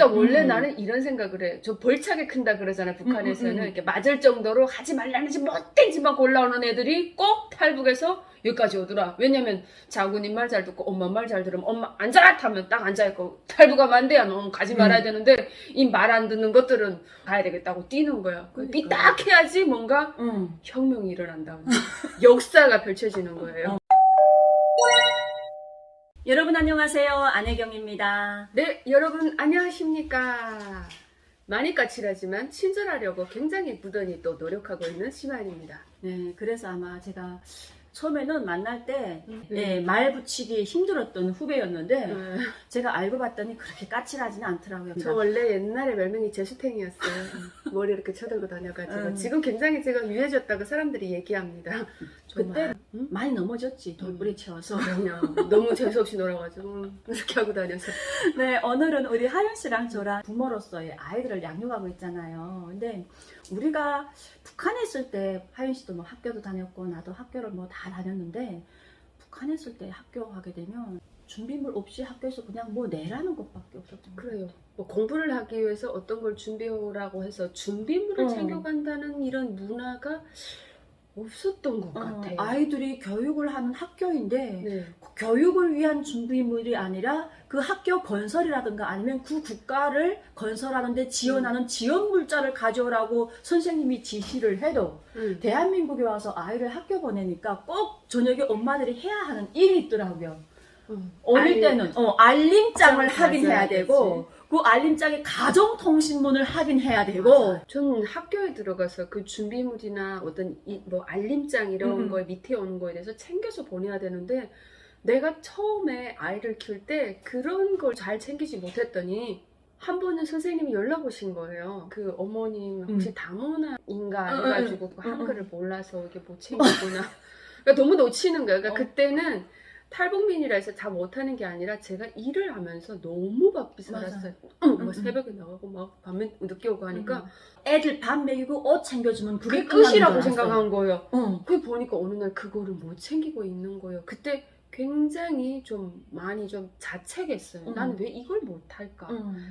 그러니까 원래 나는 이런 생각을 해. 저 벌차게 큰다 그러잖아, 북한에서는. 이렇게 맞을 정도로 하지 말라는 짓 못된 짓만 골라오는 애들이 꼭 탈북에서 여기까지 오더라. 왜냐면 장군님 말 잘 듣고 엄마 말 잘 들으면 엄마 앉아라 하면 딱 앉아있고, 탈북하면 안 돼야 너 가지 말아야 되는데 이 말 안 듣는 것들은 가야 되겠다고 뛰는 거야. 삐딱해야지 뭔가 혁명이 일어난다. 역사가 펼쳐지는 거예요. 여러분 안녕하세요. 안혜경입니다. 네, 여러분 안녕하십니까. 많이 까칠하지만 친절하려고 굉장히 부단히 또 노력하고 있는 심한입니다. 네, 그래서 아마 제가 처음에는 만날 때 말 붙이기 힘들었던 후배였는데 제가 알고 봤더니 그렇게 까칠하지는 않더라고요. 저 원래 옛날에 별명이 제수탱이었어요. 머리 이렇게 쳐들고 다녀가지고 지금 굉장히 제가 유해졌다고 사람들이 얘기합니다. 그때 많이 넘어졌지, 돌부리 채워서. 그냥 너무 재수없이 놀아가지고 이렇게 하고 다녀서. 네, 오늘은 우리 하윤 씨랑 저랑 부모로서의 아이들을 양육하고 있잖아요. 근데 우리가 북한에 있을 때 하윤 씨도 뭐 학교도 다녔고 나도 학교를 뭐 다 다녔는데, 북한에 있을 때 학교 가게 되면 준비물 없이 학교에서 그냥 뭐 내라는 것밖에 없었던 거예요. 그래요. 뭐 공부를 하기 위해서 어떤 걸 준비하라고 해서 준비물을 챙겨간다는 이런 문화가 없었던 것 같아요. 아이들이 교육을 하는 학교인데 네. 그 교육을 위한 준비물이 아니라 그 학교 건설이라든가 아니면 그 국가를 건설하는데 지원하는 지원 물자를 가져오라고 선생님이 지시를 해도 대한민국에 와서 아이를 학교 보내니까 꼭 저녁에 엄마들이 해야 하는 일이 있더라고요. 어릴 때는 알림장을 확인해야 되고 그 알림장에 가정통신문을 확인해야 되고. 전 학교에 들어가서 그 준비물이나 어떤 뭐 알림장 이런 거에 밑에 오는 거에 대해서 챙겨서 보내야 되는데, 내가 처음에 아이를 키울 때 그런 걸 잘 챙기지 못했더니 한 번은 선생님이 연락 오신 거예요. 그 어머님 혹시 다문화인가 해가지고 한글을 몰라서 이게 못 챙기구나. 그러니까 너무 놓치는 거예요. 그러니까 그때는 탈북민이라 해서 다 못하는 게 아니라 제가 일을 하면서 너무 바삐 살았어요. 뭐 새벽에 나가고 막 밤에 늦게 오고 하니까 애들 밥 먹이고 옷 챙겨주면 그게 끝이라고 생각한 거예요. 그게 보니까 어느 날 그거를 못 챙기고 있는 거예요. 그때 굉장히 좀 많이 좀 자책했어요. 나는 왜 이걸 못할까?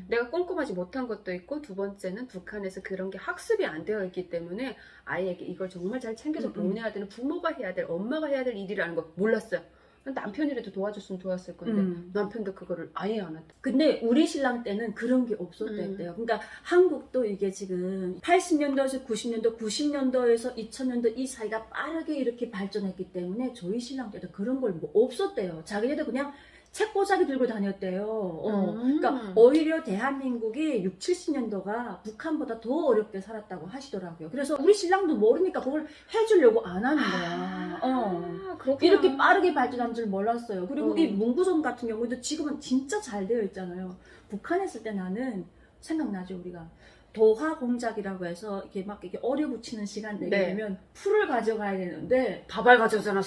내가 꼼꼼하지 못한 것도 있고, 두 번째는 북한에서 그런 게 학습이 안 되어 있기 때문에 아이에게 이걸 정말 잘 챙겨서 보내야 되는 부모가 해야 될, 엄마가 해야 될 일이라는 걸 몰랐어요. 남편이라도 도와줬으면 좋았을 건데 남편도 그거를 아예 안 했다. 근데 우리 신랑 때는 그런 게 없었대요. 그러니까 한국도 이게 지금 80년도에서 90년도, 90년도에서 2000년도 이 사이가 빠르게 이렇게 발전했기 때문에 저희 신랑 때도 그런 걸 뭐 없었대요. 자기네들 그냥 책보자기 들고 다녔대요. 그러니까 오히려 대한민국이 6, 70년도가 북한보다 더 어렵게 살았다고 하시더라고요. 그래서 우리 신랑도 모르니까 그걸 해주려고 안 하는 거야. 그렇구나. 이렇게 빠르게 발전한 줄 몰랐어요. 그리고 이 문구점 같은 경우도 지금은 진짜 잘 되어 있잖아요. 북한에 있을 때 나는 생각나죠, 우리가. 도화 공작이라고 해서 이렇게 막 이렇게 어려 붙이는 시간 되게 되면 풀을 가져가야 되는데 밥알 가져오잖아.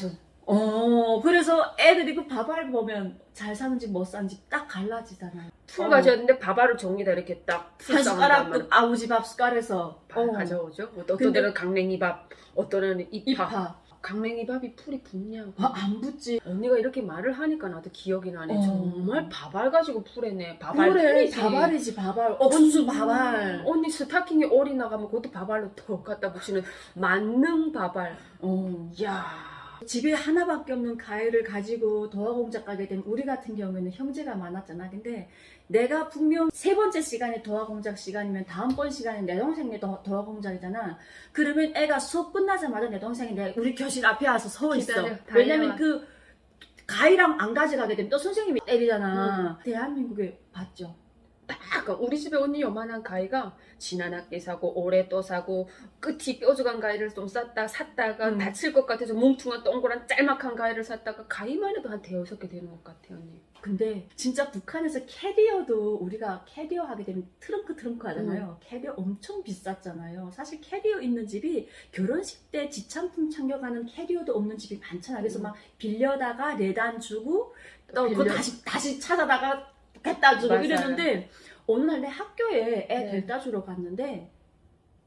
그래서 애들이 그 밥알 보면 잘 사는지 못 사는지 딱 갈라지잖아요. 풀 가져왔는데 밥알을 종이다 이렇게 딱 한 숟가락 아버지 밥 숟갈에서 가져오죠. 어떤 애는 강냉이 밥, 어떤 애는 이파. 이파. 강냉이 밥이 풀이 붙냐고. 안 붙지. 언니가 이렇게 말을 하니까 나도 기억이 나네. 정말 밥알 가지고 풀에네. 밥알 그래, 풀이지. 밥알이지, 밥알. 옥수수 밥알. 언니 스타킹에 올이 나가면 그것도 밥알로 더 갖다 붙이는 만능 밥알. 이야. 집에 하나밖에 없는 가해를 가지고 도화공작 가게 된 우리 같은 경우에는 형제가 많았잖아. 근데 내가 분명 세 번째 시간에 도화공작 시간이면 다음번 시간에 내 동생이 도화공작이잖아. 그러면 애가 수업 끝나자마자 내 동생이 우리 교실 앞에 와서 서 있어. 왜냐면 그 가위랑 안 가져가게 되면 또 선생님이 때리잖아. 대한민국에 봤죠. 딱 우리 집에 언니 요만한 가위가 지난 학기 사고 올해 또 사고 끝이 뾰족한 가위를 좀 샀다가 다칠 것 같아서 뭉퉁한 동그란 짤막한 가위를 샀다가 가위만 해도 한 대여섯 개 되는 것 같아요, 언니. 근데 진짜 북한에서 캐리어도 우리가 캐리어 하게 되면 트렁크 하잖아요. 캐리어 엄청 비쌌잖아요. 사실 캐리어 있는 집이 결혼식 때 지참품 챙겨가는 캐리어도 없는 집이 많잖아. 그래서 막 빌려다가 내단 주고 또 그거 다시 찾아다가 갖다 주고 이랬는데, 어느 날 내 학교에 애 데려다 주러 갔는데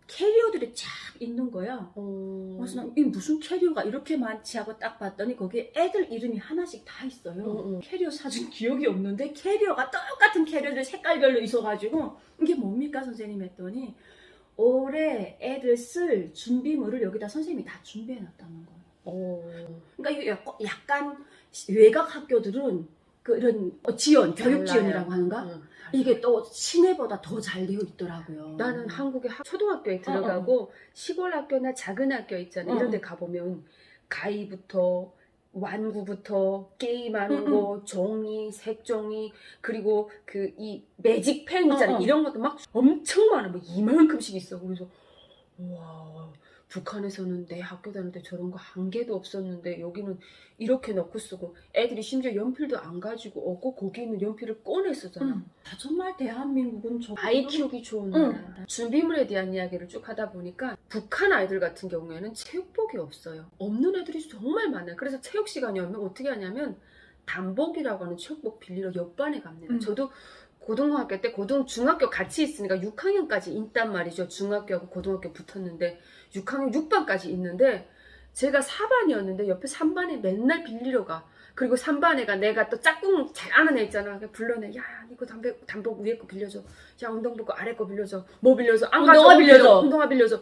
캐리어들이 쫙 있는 거야. 그래서 어. 난 이 무슨 캐리어가 이렇게 많지 하고 딱 봤더니 거기에 애들 이름이 하나씩 다 있어요. 캐리어 사준 기억이 없는데 캐리어가 똑같은 캐리어들 색깔별로 있어가지고 이게 뭡니까 선생님 했더니 올해 애들 쓸 준비물을 여기다 선생님이 다 준비해 놨다는 거예요. 어. 그러니까 이게 약간 외곽 학교들은 그런 지원, 교육 지원이라고 하는가? 응. 이게 또 시내보다 더 잘 되어 있더라고요. 나는 한국의 초등학교에 들어가고 시골 학교나 작은 학교 있잖아. 이런 데 가보면 가위부터 완구부터 게임하는 거, 종이, 색종이, 그리고 그 이 매직펜 있잖아. 이런 것도 막 엄청 많아. 뭐 이만큼씩 있어. 그래서 와, 북한에서는 내 학교 다닐 때 저런 거 한 개도 없었는데 여기는 이렇게 넣고 쓰고 애들이 심지어 연필도 안 가지고 오고 거기 있는 연필을 꺼내 쓰잖아. 정말 대한민국은 아이 키우기 좋은 나라. 준비물에 대한 이야기를 쭉 하다 보니까 북한 아이들 같은 경우에는 체육복이 없어요. 없는 애들이 정말 많아요. 그래서 체육 시간이 오면 어떻게 하냐면 단복이라고 하는 체육복 빌리러 옆반에 갑니다. 저도 고등학교 때 중학교 같이 있으니까 6학년까지 있단 말이죠. 중학교하고 고등학교 붙었는데 6학년 6반까지 있는데 제가 4반이었는데 옆에 3반에 맨날 빌리러 가. 그리고 3반에가 내가 또 짝꿍 잘 아는 애 있잖아. 불러내. 야, 이거 단복 위에 거 빌려줘. 야, 운동복 아래 거 빌려줘. 뭐 빌려줘? 안 가져. 운동화 빌려줘. 운동화 빌려줘.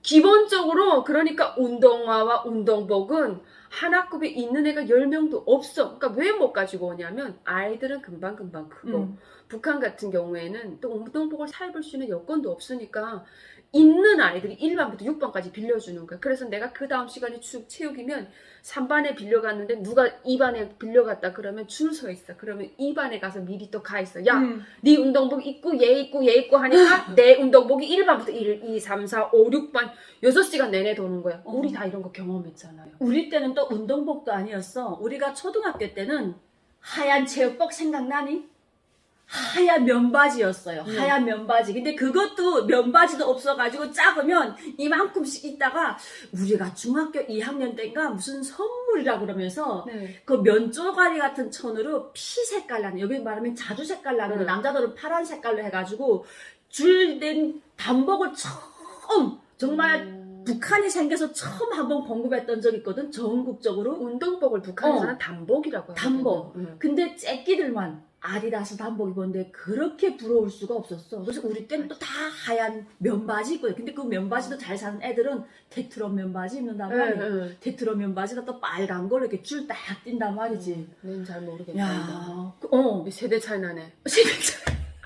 기본적으로 그러니까 운동화와 운동복은 한 학급에 있는 애가 10명도 없어. 그러니까 왜 못 가지고 오냐면 아이들은 금방금방 크고 북한 같은 경우에는 또 운동복을 사입을 수 있는 여건도 없으니까 있는 아이들이 1반부터 6반까지 빌려주는 거야. 그래서 내가 그 다음 시간에 쭉 체육이면 3반에 빌려갔는데 누가 2반에 빌려갔다 그러면 줄 서 있어. 그러면 2반에 가서 미리 또 가 있어. 야, 네 운동복 입고 얘 입고 하니까 내 운동복이 1반부터 1, 2, 3, 4, 5, 6반 6시간 내내 도는 거야. 우리 다 이런 거 경험했잖아요. 우리 때는 또 운동복도 아니었어. 우리가 초등학교 때는 하얀 체육복 생각나니? 하얀 면바지였어요. 하얀 면바지. 근데 그것도 면바지도 없어가지고 작으면 이만큼씩 있다가 우리가 중학교 2학년 때인가 무슨 선물이라고 그러면서 네. 그 면조가리 같은 천으로 피 색깔 나는, 여기 말하면 자주 색깔 나는 거, 남자들은 파란 색깔로 해가지고 줄된 단복을 처음 정말 북한이 생겨서 처음 한번 공급했던 적이 있거든. 전국적으로. 운동복을 북한에서는 단복이라고 하거든요. 단복. 근데 째끼들만 아디다스 단복 입었는데 그렇게 부러울 수가 없었어. 그래서 우리 때는 또 다 하얀 면바지 입거든. 근데 그 면바지도 잘 사는 애들은 테트럼 면바지 입는단 말이야. 테트럼 면바지가 또 빨간 걸로 이렇게 줄 딱 띈단 말이지. 난 잘 모르겠다. 야, 세대 차이 나네.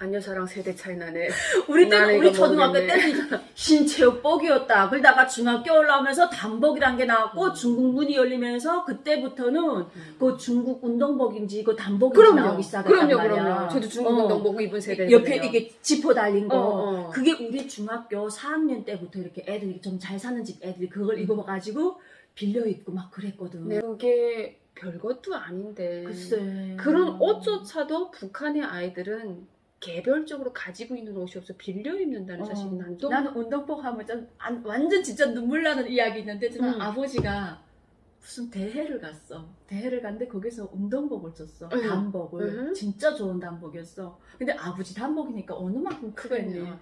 안여사랑 세대 차이 나네. 우리 때는 나는 우리 이거 초등학교 모르겠네. 때는 흰체육복이었다. 그러다가 중학교 올라오면서 단복이란 게 나왔고 중국 문이 열리면서 그때부터는 그 중국 운동복인지 그 단복인지 나오기 시작했단 말이야. 그럼요. 저도 중국 운동복 입은 세대예요. 옆에 이게 지퍼 달린 거. 어. 그게 우리 중학교 4학년 때부터 이렇게 애들이 좀 잘 사는 집 애들이 그걸 입어가지고 빌려 입고 막 그랬거든. 네, 그게 별것도 아닌데. 글쎄. 그런 옷조차도 북한의 아이들은 개별적으로 가지고 있는 옷이 없어 빌려 입는다는 사실이 난 좀. 나는 운동복 하면 완전 진짜 눈물 나는 이야기 있는데 저는 아버지가 무슨 대회를 갔어. 대회를 갔는데 거기서 운동복을 줬어. 단복을. 진짜 좋은 단복이었어. 근데 아버지 단복이니까 어느 만큼 크겠네.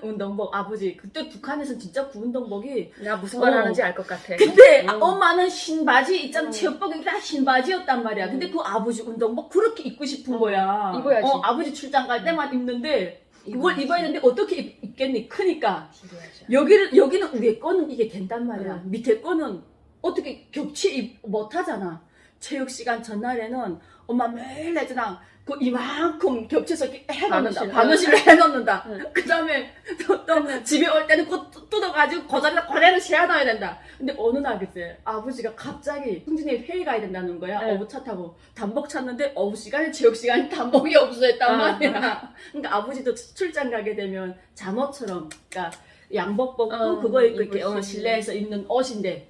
운동복 아버지. 그때 북한에서는 진짜 그 운동복이 나 무슨 말 하는지 알 것 같아. 근데 엄마는 흰 바지 있잖아. 체육복이 다 흰 바지였단 말이야. 근데 그 아버지 운동복 그렇게 입고 싶은 거야. 입어야지. 아버지 출장 갈 때만 입는데 그걸 입어야 되는데 어떻게 입겠니? 크니까. 입어야지. 여기는 위에 거는 이게 된단 말이야. 밑에 거는 어떻게 겹치 못하잖아. 체육 시간 전날에는 엄마 매일 애들랑 그 이만큼 겹쳐서 이렇게 해놓는다. 바느질을 해놓는다. 그 다음에 또 집에 올 때는 그거 뜯어가지고 그 자리에다 그대로 세워놔야 된다. 근데 어느 날 글쎄 아버지가 갑자기 승진이 회의 가야 된다는 거야. 어부차 타고 단복 찾는데 어부 시간에 체육 시간에 단복이 없어졌단 말이야. 그러니까 아버지도 출장 가게 되면 잠옷처럼 그러니까 양복 벗고 그거 입고 이렇게 실내에서 입는 옷인데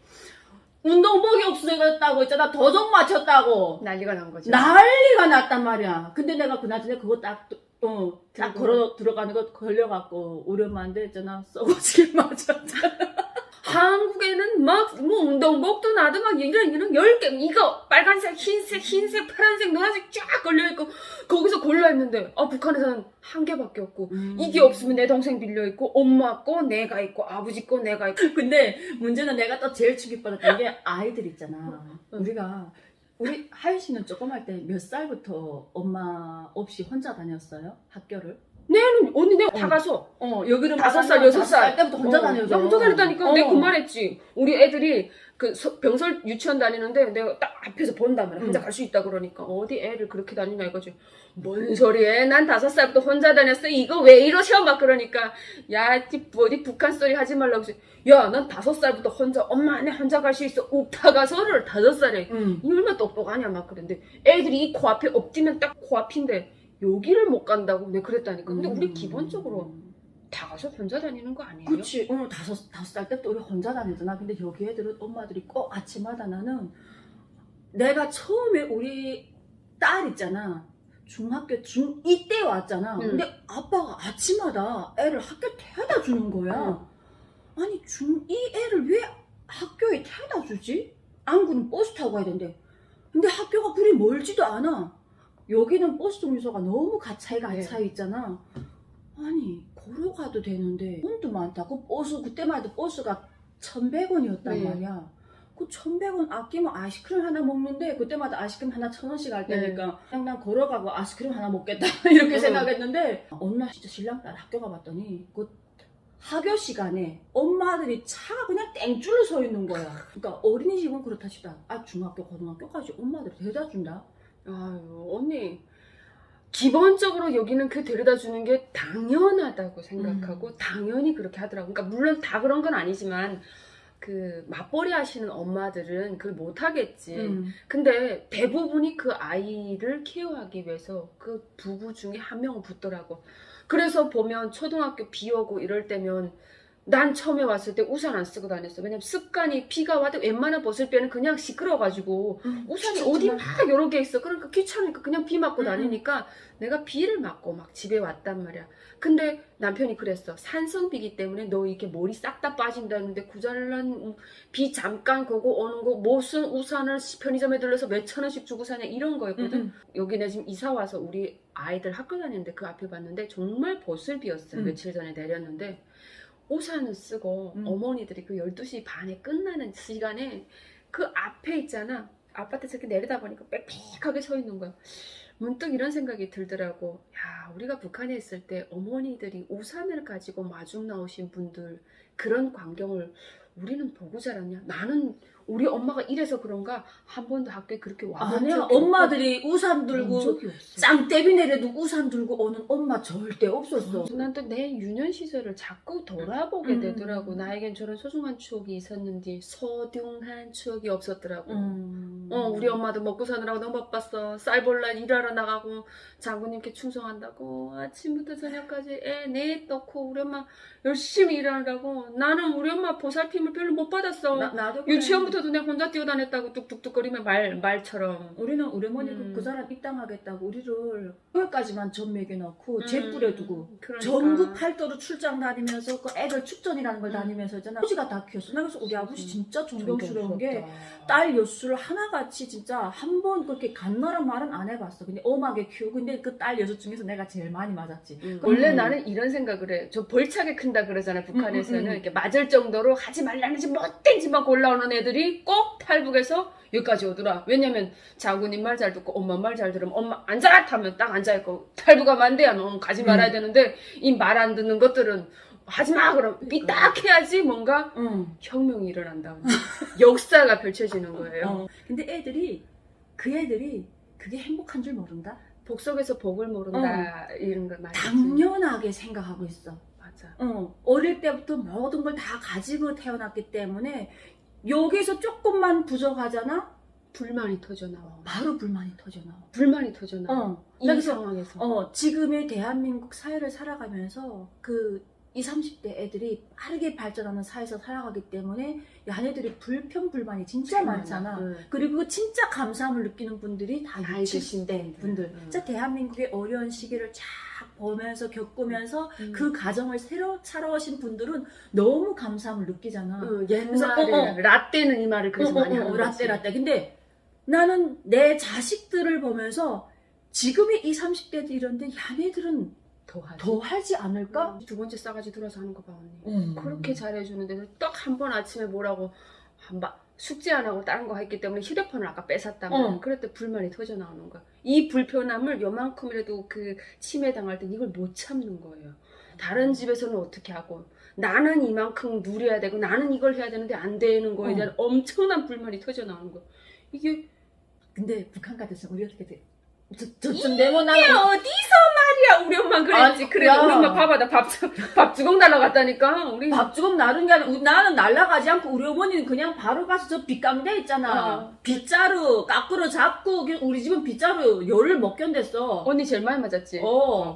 운동복이 없어졌다고 있잖아. 도둑 맞췄다고. 난리가 난 거죠. 난리가 났단 말이야. 근데 내가 그나저나 그거 딱 걸어 들어가는 거 걸려갖고 우리 엄마한테 있잖아. 썩어지게 맞았잖아. 한국에는 막 뭐 운동복도 나도 막 이런 10개 이거 빨간색 흰색 파란색 노란색 쫙 걸려있고 거기서 골라 입는데 북한에서는 한 개밖에 없고 이게 없으면 내 동생 빌려있고 엄마 거 내가 있고 아버지 거 내가 있고. 근데 문제는 내가 또 제일 충격받았던 게 아이들 있잖아. 우리 하윤 씨는 조그만 때 몇 살부터 엄마 없이 혼자 다녔어요? 학교를? 언니 내가 다 가서 여기는 5살 6살 때부터 혼자 다녀줘. 혼자 다녔다니까. 내가 그 말했지. 우리 애들이 그 병설 유치원 다니는데 내가 딱 앞에서 본단 말이야. 혼자 갈 수 있다 그러니까 어디 애를 그렇게 다니냐 이거지. 뭔 소리해? 난 5살부터 혼자 다녔어. 이거 왜 이러셔? 막 그러니까 야, 어디 북한 소리 하지 말라고. 야, 난 5살부터 혼자 엄마 안에 혼자 갈 수 있어. 욱타가서를 5살에 이 얼마나 똑똑하냐 막 그랬는데 애들이 이 코앞에 엎드면 딱 코앞인데 여기를 못 간다고 내가 그랬다니까. 근데 우리 기본적으로 다 가서 혼자 다니는 거 아니에요? 그치. 5살 때부터 우리 혼자 다니잖아. 근데 여기 애들은 엄마들이 꼭 아침마다 나는 내가 처음에 우리 딸 있잖아. 중학교 중2 때 왔잖아. 근데 아빠가 아침마다 애를 학교 태워다 주는 거야. 아니 중2 애를 왜 학교에 태워다 주지? 안구는 버스 타고 가야 된대. 근데 학교가 그리 멀지도 않아. 여기는 버스 정류소가 너무 차이가 있잖아. 아니 걸어가도 되는데 돈도 많다. 그 버스 그때만 해도 버스가 1,100원이었단 말이야. 그 1,100원 아끼면 아이스크림 하나 먹는데 그때마다 아이스크림 하나 1,000원씩 할 때니까 그냥 난 걸어가고 아이스크림 하나 먹겠다 이렇게 생각했는데 어느 날 진짜 신랑 딸 학교 가봤더니 그 학교 시간에 엄마들이 차가 그냥 땡줄로 서 있는 거야. 그러니까 어린이집은 그렇다 치다. 중학교 고등학교까지 엄마들이 데려다 준다. 아유, 언니. 기본적으로 여기는 그 데려다 주는 게 당연하다고 생각하고 당연히 그렇게 하더라고. 그러니까 물론 다 그런 건 아니지만 그 맞벌이 하시는 엄마들은 그걸 못 하겠지. 근데 대부분이 그 아이를 케어하기 위해서 그 부부 중에 한 명은 붙더라고. 그래서 보면 초등학교 비 오고 이럴 때면 난 처음에 왔을 때 우산 안 쓰고 다녔어. 왜냐면 습관이 비가 와도 웬만한 벗을 때는 그냥 시끄러워가지고 우산이 어디 막 여러 개 있어. 그러니까 귀찮으니까 그냥 비 맞고 다니니까 내가 비를 맞고 막 집에 왔단 말이야. 근데 남편이 그랬어. 산성비기 때문에 너 이렇게 머리 싹 다 빠진다는데 구잘난 비 잠깐 보고 오는 거 무슨 우산을 편의점에 들러서 몇천 원씩 주고 사냐 이런 거였거든. 여기 내 지금 이사 와서 우리 아이들 학교 다니는데 그 앞에 봤는데 정말 보슬비였어요. 며칠 전에 내렸는데 우산을 쓰고 어머니들이 그 12시 반에 끝나는 시간에 그 앞에 있잖아. 아파트에서 이렇게 내리다 보니까 빽빽하게 서 있는 거야. 문득 이런 생각이 들더라고. 야, 우리가 북한에 있을 때 어머니들이 우산을 가지고 마중 나오신 분들 그런 광경을 우리는 보고 자랐냐? 나는 우리 엄마가 이래서 그런가 한 번도 학교에 그렇게 와본 아니야. 적이 엄마들이 우산 들고 적이 없어. 짱대비 내려도 우산 들고 오는 엄마 절대 없었어. 난 또 내 유년 시절을 자꾸 돌아보게 되더라고. 나에겐 저런 소중한 추억이 있었는지 소중한 추억이 없었더라고. 우리 엄마도 먹고 사느라고 너무 바빴어. 쌀볼라 일하러 나가고 장군님께 충성한다고 아침부터 저녁까지 애 넷 넣고 우리 엄마 열심히 일하느라고. 나는 우리 엄마 보살핌을 별로 못 받았어. 나도 그래. 유치원부터도 내가 혼자 뛰어다녔다고 뚝뚝뚝거리면 말처럼. 우리는 우리 어머니 그 사람 입당하겠다고 우리를 여기까지만 전 먹여놓고 재 뿌려두고 그러니까. 전국 팔도로 출장 다니면서 그 애들 축전이라는 걸 다니면서 있잖아. 아버지가 다 키웠어. 나 그래서 우리 아버지 진짜 존경스러운 게 딸 여수를 하나같이 진짜 한 번 그렇게 간나란 말은 안 해봤어. 근데 엄하게 키우고 근데 그 딸 여수 중에서 내가 제일 많이 맞았지. 원래 나는 이런 생각을 해. 저 벌차게 큰다 그러잖아. 북한에서는 이렇게 맞을 정도로 하지 말라는 집 못된 집만 골라오는 애들이 꼭 탈북해서 여기까지 오더라. 왜냐면 장군님 말 잘 듣고 엄마 말 잘 들으면 엄마 앉아! 하면 딱 앉아있고 탈북하면 안 돼야 너 가지 말아야 되는데 이 말 안 듣는 것들은 하지마! 그럼 삐딱 해야지 뭔가 혁명이 일어난다. 역사가 펼쳐지는 거예요. 근데 애들이 그게 행복한 줄 모른다? 복속에서 복을 모른다 이런 걸 말이지. 당연하게 생각하고 있어. 맞아. 어릴 때부터 모든 걸 다 가지고 태어났기 때문에 여기서 조금만 부족하잖아? 불만이 터져나와. 바로 불만이 터져나와. 불만이 터져나와. 이 그래서 상황에서. 지금의 대한민국 사회를 살아가면서 그 20, 30대 애들이 빠르게 발전하는 사회에서 살아가기 때문에 얘네들이 불평불만이 진짜 많잖아. 그리고 진짜 감사함을 느끼는 분들이 다 60대 분들. 진짜 대한민국의 어려운 시기를 쫙 보면서 겪으면서 음. 그 가정을 새로 살아오신 분들은 너무 감사함을 느끼잖아. 옛날에 라떼는 이 말을 그래서 많이 하는 거지. 라떼. 근데 나는 내 자식들을 보면서 지금의 이 30대들 이런데 야네들은 더 하지 않을까? 두 번째 싸가지 들어서 하는 거 봐 언니. 그렇게 잘해주는데 딱 한 번 아침에 뭐라고 숙제 안 하고 다른 거 했기 때문에 휴대폰을 아까 뺏었다면 그럴 때 불만이 터져 나오는 거야. 이 불편함을 요만큼이라도 그 치매 당할 때 이걸 못 참는 거예요. 다른 집에서는 어떻게 하고 나는 이만큼 누려야 되고 나는 이걸 해야 되는데 안 되는 거에 대한 엄청난 불만이 터져 나오는 거야. 이게 근데 북한 같았으면 우리 어떻게 돼? 저쯤 되면 나는 어디서 말이야 우리 엄마 그랬지. 그래 야. 우리 엄마 봐봐 나 밥 주걱 날아갔다니까. 우리 밥 주걱 나른 게 아니라 나는 날아가지 않고 우리 어머니는 그냥 바로 가서 저 빗감대 있잖아. 빗자루 까꾸로 잡고 우리 집은 빗자루 열을 못 견뎠어. 언니 제일 많이 맞았지.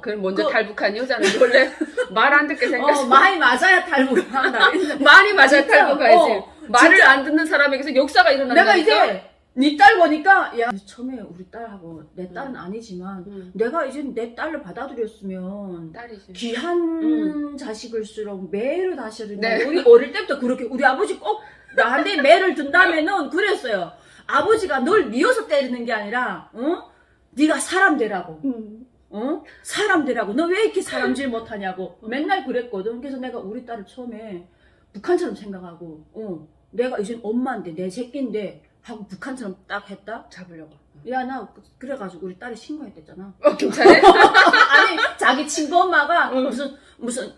그럼 먼저 그- 탈북한 여자는 원래 말 안 듣게 생겼어. 많이 맞아야 탈북을 한다. 많이 맞아야 진짜, 탈북하지. 말을 진짜. 안 듣는 사람에게서 역사가 일어난다니까. 내가 이제 네 딸 보니까 야 처음에 우리 딸하고 내 딸은 아니지만 내가 이제 내 딸을 받아들였으면 딸이지. 귀한 자식일수록 매를 다시는 네. 우리 어릴 때부터 그렇게 우리 아버지 꼭 나한테 매를 든다면은 그랬어요. 아버지가 널 미워서 때리는 게 아니라 네가 사람 되라고. 사람 되라고. 너 왜 이렇게 사람질 못하냐고. 맨날 그랬거든. 그래서 내가 우리 딸을 처음에 북한처럼 생각하고 내가 이제 엄마인데 내 새끼인데 하고 북한처럼 딱 했다? 잡으려고. 야 나 그래가지고 우리 딸이 신고했댔잖아. 경찰에? 아니 자기 친구 엄마가 무슨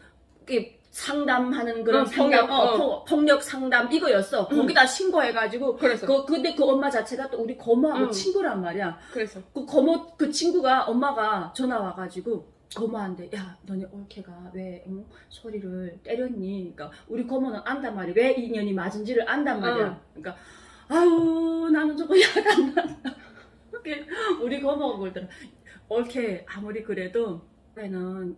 이렇게 상담하는 그런 폭력, 폭력 상담 이거였어. 거기다 신고해가지고 그래서. 근데 그 엄마 자체가 또 우리 고모하고 친구란 말이야. 그래서. 그 고모 그 친구가 엄마가 전화 와가지고 고모한테 야 너네 올케가 왜 소리를 때렸니? 그러니까 우리 고모는 안단 말이야. 왜 인연이 맞은지를 안단 말이야. 그러니까 아유 나는 저거 야단 난다. 우리 고모가 그러더라. 올케 아무리 그래도 왜는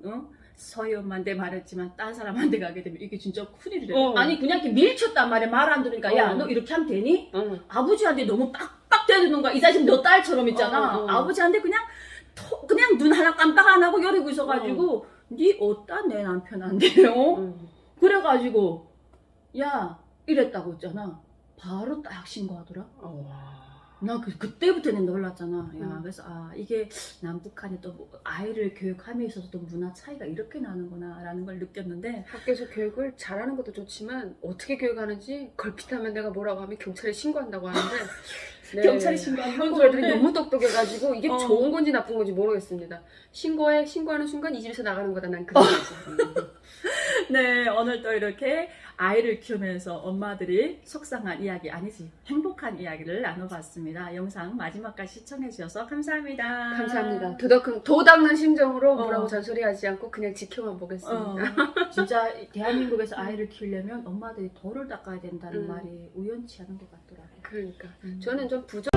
서희 엄마한테 말했지만 딴 사람한테 가게 되면 이게 진짜 큰일이 돼. 아니 그냥 이렇게 밀쳤단 말이야. 말 안 들으니까 야 너 이렇게 하면 되니? 아버지한테 너무 빡빡 대드는 거야. 이 자식 너 딸처럼 있잖아. 아버지한테 그냥 눈 하나 깜빡 안 하고 열이고 있어가지고 니 어따 내 남편한테요? 그래가지고 야 이랬다고 했잖아. 바로 딱 신고하더라. 나 그때부터는 놀랐잖아. 야, 그래서 이게 남북한이 또 아이를 교육함에 있어서도 문화 차이가 이렇게 나는구나라는 걸 느꼈는데 학교에서 교육을 잘하는 것도 좋지만 어떻게 교육하는지 걸핏하면 내가 뭐라고 하면 경찰에 신고한다고 하는데 네. 경찰에 신고한다고 현주애들이 너무 똑똑해가지고 이게 좋은 건지 나쁜 건지 모르겠습니다. 신고하는 순간 이 집에서 나가는 거다 난 그런 거지. 네, 오늘 또 이렇게 아이를 키우면서 엄마들이 속상한 이야기 아니지 행복한 이야기를 나눠봤습니다. 영상 마지막까지 시청해주셔서 감사합니다. 감사합니다. 도닦는 심정으로 뭐라고 잔소리하지 않고 그냥 지켜만 보겠습니다. 진짜 대한민국에서 아이를 키우려면 엄마들이 돌을 닦아야 된다는 말이 우연치 않은 것 같더라고요. 그러니까 저는 좀 부정